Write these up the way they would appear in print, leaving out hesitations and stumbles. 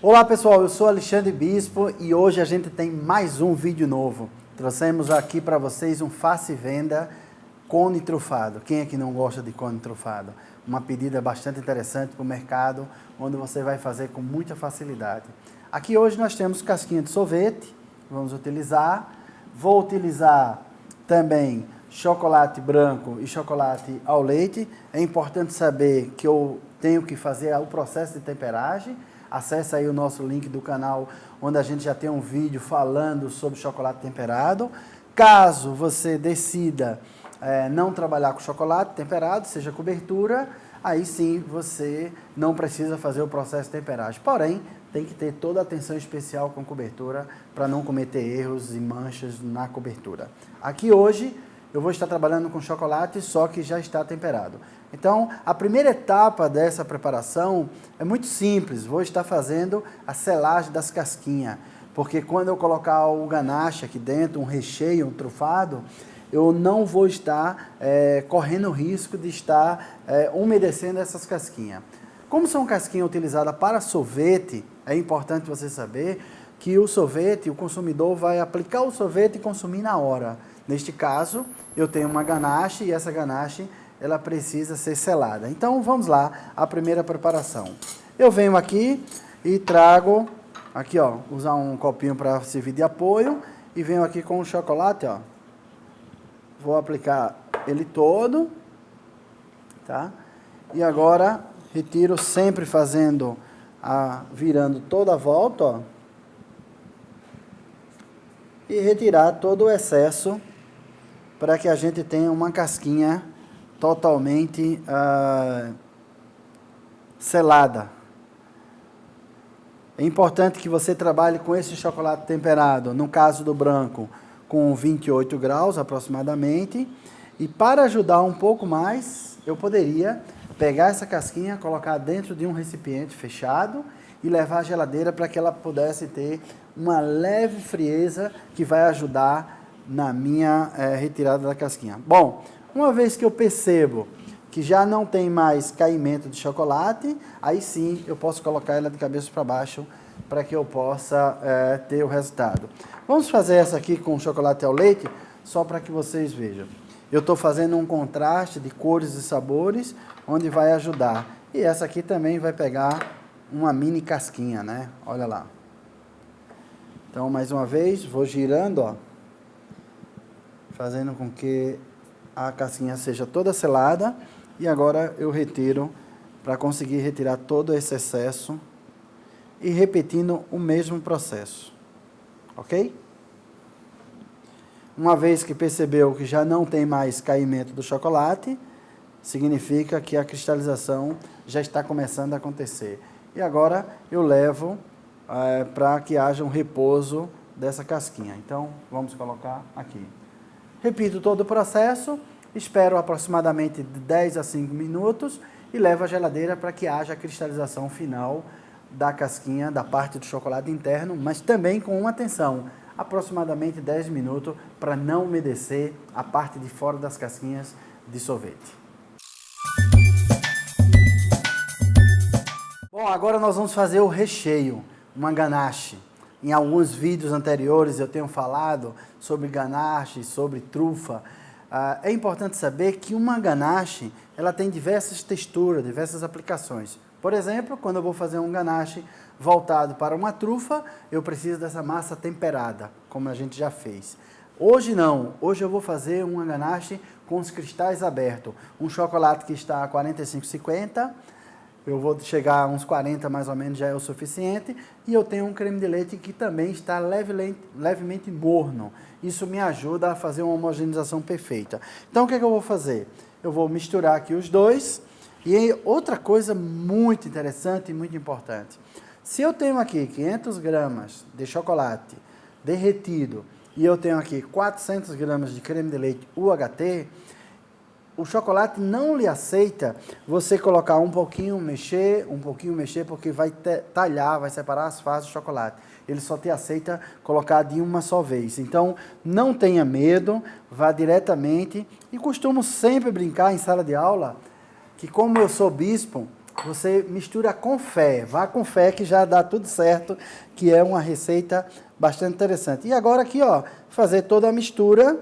Olá pessoal, eu sou Alexandre Bispo e hoje a gente tem mais um vídeo novo. Trouxemos aqui para vocês um face e venda cone trufado. Quem é que não gosta de cone trufado? Uma pedida bastante interessante para o mercado, onde você vai fazer com muita facilidade. Aqui hoje nós temos casquinha de sorvete, vamos utilizar. Vou utilizar também chocolate branco e chocolate ao leite. É importante saber que eu tenho que fazer o processo de temperagem. Acesse aí o nosso link do canal, onde a gente já tem um vídeo falando sobre chocolate temperado. Caso você decida não trabalhar com chocolate temperado, seja cobertura, aí sim você não precisa fazer o processo de temperagem. Porém, tem que ter toda a atenção especial com cobertura para não cometer erros e manchas na cobertura. Aqui hoje eu vou estar trabalhando com chocolate, só que já está temperado. Então, a primeira etapa dessa preparação é muito simples. Vou estar fazendo a selagem das casquinhas, porque quando eu colocar o ganache aqui dentro, um recheio, um trufado, eu não vou estar correndo o risco de estar umedecendo essas casquinhas. Como são casquinhas utilizadas para sorvete, é importante você saber que o sorvete, o consumidor vai aplicar o sorvete e consumir na hora. Neste caso, eu tenho uma ganache e essa ganache ela precisa ser selada. Então, vamos lá, a primeira preparação. Eu venho aqui e trago, aqui ó, usar um copinho para servir de apoio e venho aqui com o chocolate, ó. Vou aplicar ele todo, tá? E agora, retiro sempre fazendo, virando toda a volta, ó. E retirar todo o excesso para que a gente tenha uma casquinha totalmente selada. É importante que você trabalhe com esse chocolate temperado, no caso do branco, com 28 graus aproximadamente. E para ajudar um pouco mais, eu poderia pegar essa casquinha, colocar dentro de um recipiente fechado e levar à geladeira para que ela pudesse ter uma leve frieza que vai ajudar na minha retirada da casquinha. Bom, uma vez que eu percebo que já não tem mais caimento de chocolate, aí sim eu posso colocar ela de cabeça para baixo para que eu possa ter o resultado. Vamos fazer essa aqui com chocolate ao leite, só para que vocês vejam. Eu estou fazendo um contraste de cores e sabores, onde vai ajudar. E essa aqui também vai pegar uma mini casquinha, né? Olha lá. Então, mais uma vez, vou girando, ó, fazendo com que a casquinha seja toda selada. E agora eu retiro para conseguir retirar todo esse excesso e repetindo o mesmo processo. Ok? Uma vez que percebeu que já não tem mais caimento do chocolate, significa que a cristalização já está começando a acontecer. E agora eu levo para que haja um repouso dessa casquinha. Então, vamos colocar aqui. Repito todo o processo, espero aproximadamente de 10 a 5 minutos e levo à geladeira para que haja a cristalização final da casquinha, da parte do chocolate interno, mas também com uma atenção, aproximadamente 10 minutos para não umedecer a parte de fora das casquinhas de sorvete. Bom, agora nós vamos fazer o recheio, uma ganache. Em alguns vídeos anteriores eu tenho falado sobre ganache, sobre trufa. É importante saber que uma ganache ela tem diversas texturas, diversas aplicações. Por exemplo, quando eu vou fazer um ganache voltado para uma trufa, eu preciso dessa massa temperada, como a gente já fez. Hoje não, hoje eu vou fazer uma ganache com os cristais abertos. Um chocolate que está a 45,50, eu vou chegar a uns 40 mais ou menos, já é o suficiente. E eu tenho um creme de leite que também está levemente morno. Isso me ajuda a fazer uma homogeneização perfeita. Então o que é que eu vou fazer? Eu vou misturar aqui os dois. E outra coisa muito interessante e muito importante. Se eu tenho aqui 500 gramas de chocolate derretido e eu tenho aqui 400 gramas de creme de leite UHT, o chocolate não lhe aceita você colocar um pouquinho, mexer, porque vai talhar, vai separar as fases do chocolate. Ele só te aceita colocar de uma só vez. Então, não tenha medo, vá diretamente. E costumo sempre brincar em sala de aula que, como eu sou bispo, você mistura com fé. Vá com fé que já dá tudo certo, que é uma receita bastante interessante. E agora aqui, ó, fazer toda a mistura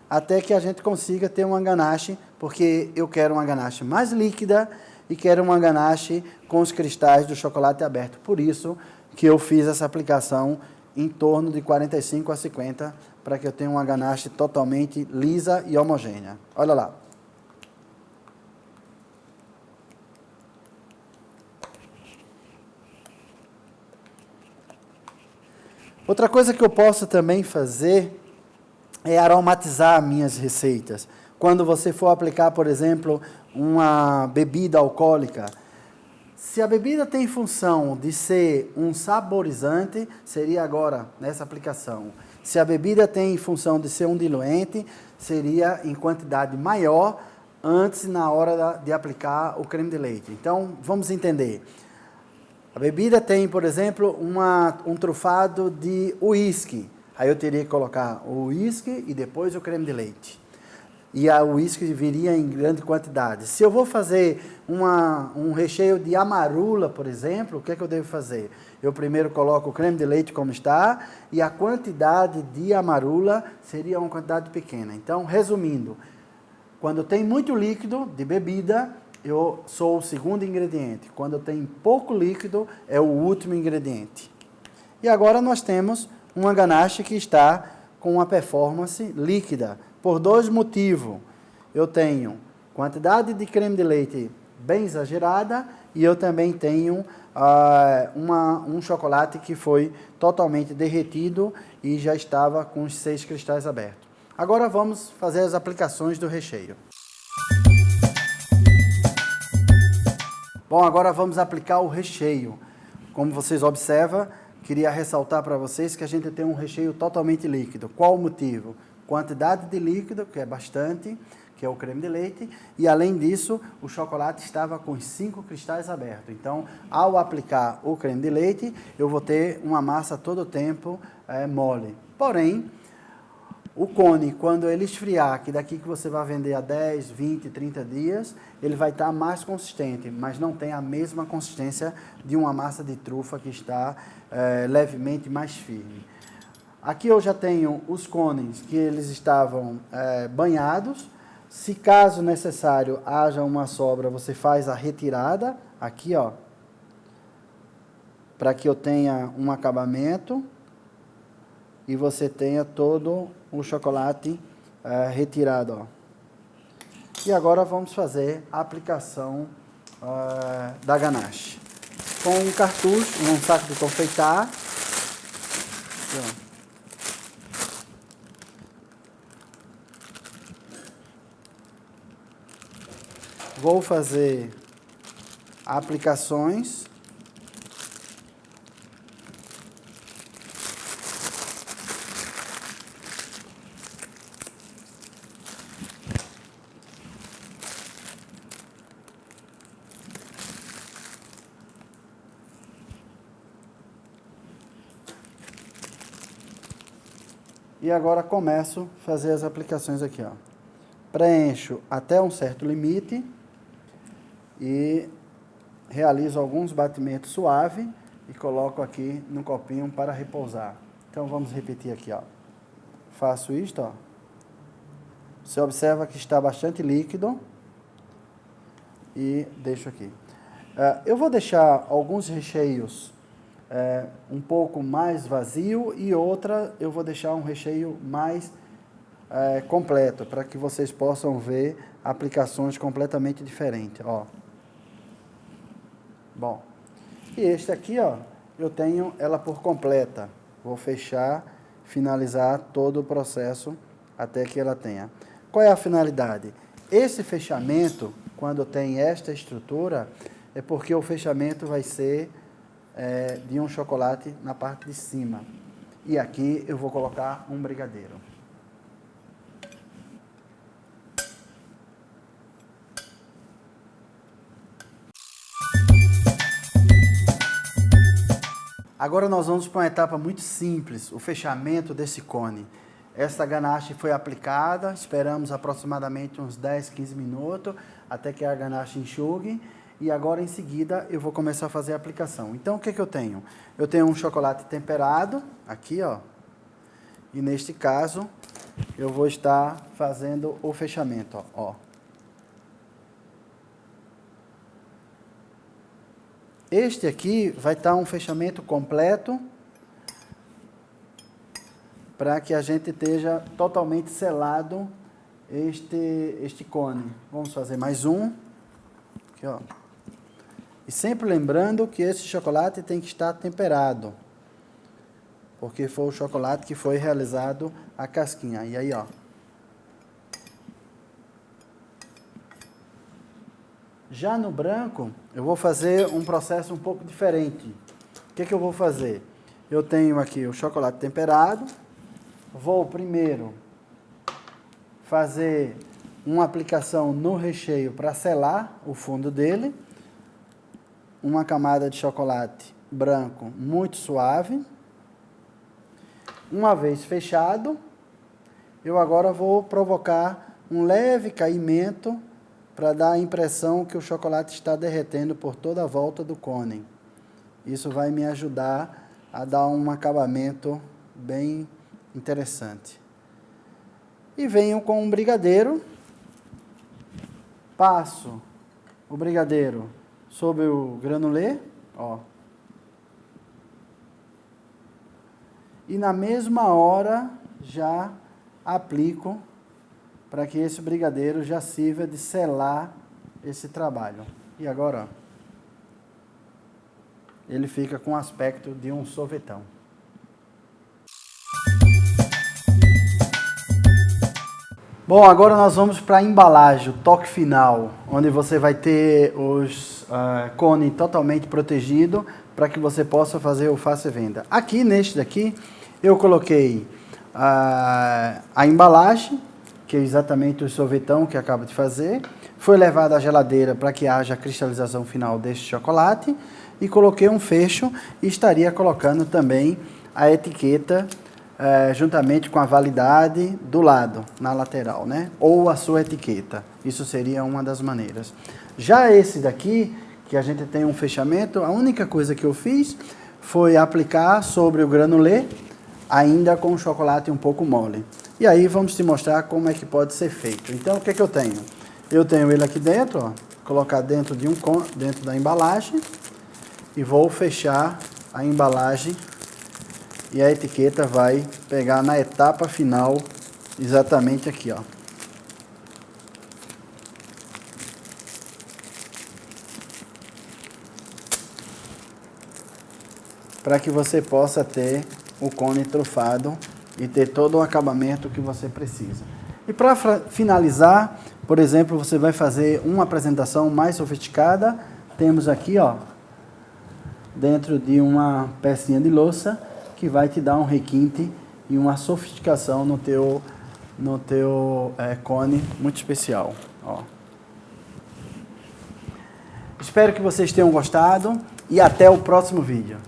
até que a gente consiga ter uma ganache, porque eu quero uma ganache mais líquida e quero uma ganache com os cristais do chocolate aberto. Por isso que eu fiz essa aplicação em torno de 45 a 50, para que eu tenha uma ganache totalmente lisa e homogênea. Olha lá. Outra coisa que eu posso também fazer é aromatizar minhas receitas. Quando você for aplicar, por exemplo, uma bebida alcoólica, se a bebida tem função de ser um saborizante, seria agora nessa aplicação. Se a bebida tem função de ser um diluente, seria em quantidade maior antes na hora de aplicar o creme de leite. Então, vamos entender. A bebida tem, por exemplo, um trufado de uísque. Aí eu teria que colocar o uísque e depois o creme de leite. E o uísque viria em grande quantidade. Se eu vou fazer um recheio de amarula, por exemplo, o que é que eu devo fazer? Eu primeiro coloco o creme de leite como está e a quantidade de amarula seria uma quantidade pequena. Então, resumindo, quando tem muito líquido de bebida, eu sou o segundo ingrediente. Quando tem pouco líquido, é o último ingrediente. E agora nós temos uma ganache que está com uma performance líquida, por dois motivos. Eu tenho quantidade de creme de leite bem exagerada e eu também tenho um chocolate que foi totalmente derretido e já estava com os 6 cristais abertos. Agora vamos fazer as aplicações do recheio. Bom, agora vamos aplicar o recheio. Como vocês observam, queria ressaltar para vocês que a gente tem um recheio totalmente líquido. Qual o motivo? Quantidade de líquido, que é bastante, que é o creme de leite, e além disso, o chocolate estava com 5 cristais abertos. Então, ao aplicar o creme de leite, eu vou ter uma massa todo o tempo mole. Porém, o cone, quando ele esfriar, que daqui que você vai vender a 10, 20, 30 dias, ele vai estar mais consistente, mas não tem a mesma consistência de uma massa de trufa que está levemente mais firme. Aqui eu já tenho os cones que eles estavam banhados. Se caso necessário haja uma sobra, você faz a retirada aqui, ó, para que eu tenha um acabamento e você tenha todo o chocolate retirado, ó. E agora vamos fazer a aplicação da ganache. Com um cartucho, um saco de confeitar. Aqui, ó. Vou fazer aplicações. E agora começo a fazer as aplicações aqui, ó. Preencho até um certo limite e realizo alguns batimentos suaves e coloco aqui no copinho para repousar. Então vamos repetir aqui, ó. Faço isto, ó. Você observa que está bastante líquido e deixo aqui. Eu vou deixar alguns recheios um pouco mais vazio e outra eu vou deixar um recheio mais completo, para que vocês possam ver aplicações completamente diferentes, ó. Bom, e este aqui, ó, eu tenho ela por completa. Vou fechar, finalizar todo o processo até que ela tenha. Qual é a finalidade? Esse fechamento, quando tem esta estrutura, é porque o fechamento vai ser de um chocolate na parte de cima. E aqui eu vou colocar um brigadeiro. Agora nós vamos para uma etapa muito simples, o fechamento desse cone. Esta ganache foi aplicada, esperamos aproximadamente uns 10, 15 minutos, até que a ganache enxugue. E agora, em seguida, eu vou começar a fazer a aplicação. Então, o que eu tenho? Eu tenho um chocolate temperado, aqui, ó. E neste caso, eu vou estar fazendo o fechamento, ó. Este aqui vai estar um fechamento completo para que a gente esteja totalmente selado este cone. Vamos fazer mais um. Aqui, ó. E sempre lembrando que esse chocolate tem que estar temperado, porque foi o chocolate que foi realizado a casquinha. E aí, ó. Já no branco, eu vou fazer um processo um pouco diferente. O que eu vou fazer? Eu tenho aqui o chocolate temperado. Vou primeiro fazer uma aplicação no recheio para selar o fundo dele. Uma camada de chocolate branco muito suave. Uma vez fechado, eu agora vou provocar um leve caimento para dar a impressão que o chocolate está derretendo por toda a volta do cone. Isso vai me ajudar a dar um acabamento bem interessante. E venho com um brigadeiro, passo o brigadeiro sobre o granulê, ó. E na mesma hora já aplico para que esse brigadeiro já sirva de selar esse trabalho. E agora, ó, ele fica com o aspecto de um sorvetão. Bom, agora nós vamos para a embalagem, o toque final, onde você vai ter os cone totalmente protegido para que você possa fazer o face venda. Aqui neste daqui eu coloquei a embalagem, que é exatamente o sorvetão que acabo de fazer. Foi levado à geladeira para que haja a cristalização final deste chocolate e coloquei um fecho e estaria colocando também a etiqueta juntamente com a validade do lado, na lateral, né? Ou a sua etiqueta. Isso seria uma das maneiras. Já esse daqui, que a gente tem um fechamento, a única coisa que eu fiz foi aplicar sobre o granulê, ainda com o chocolate um pouco mole. E aí vamos te mostrar como é que pode ser feito. Então, o que eu tenho? Eu tenho ele aqui dentro, ó, colocar dentro da embalagem e vou fechar a embalagem e a etiqueta vai pegar na etapa final, exatamente aqui, ó. Para que você possa ter o cone trufado e ter todo o acabamento que você precisa. E para finalizar, por exemplo, você vai fazer uma apresentação mais sofisticada. Temos aqui, ó, dentro de uma pecinha de louça, que vai te dar um requinte e uma sofisticação no teu cone muito especial. Ó. Espero que vocês tenham gostado e até o próximo vídeo.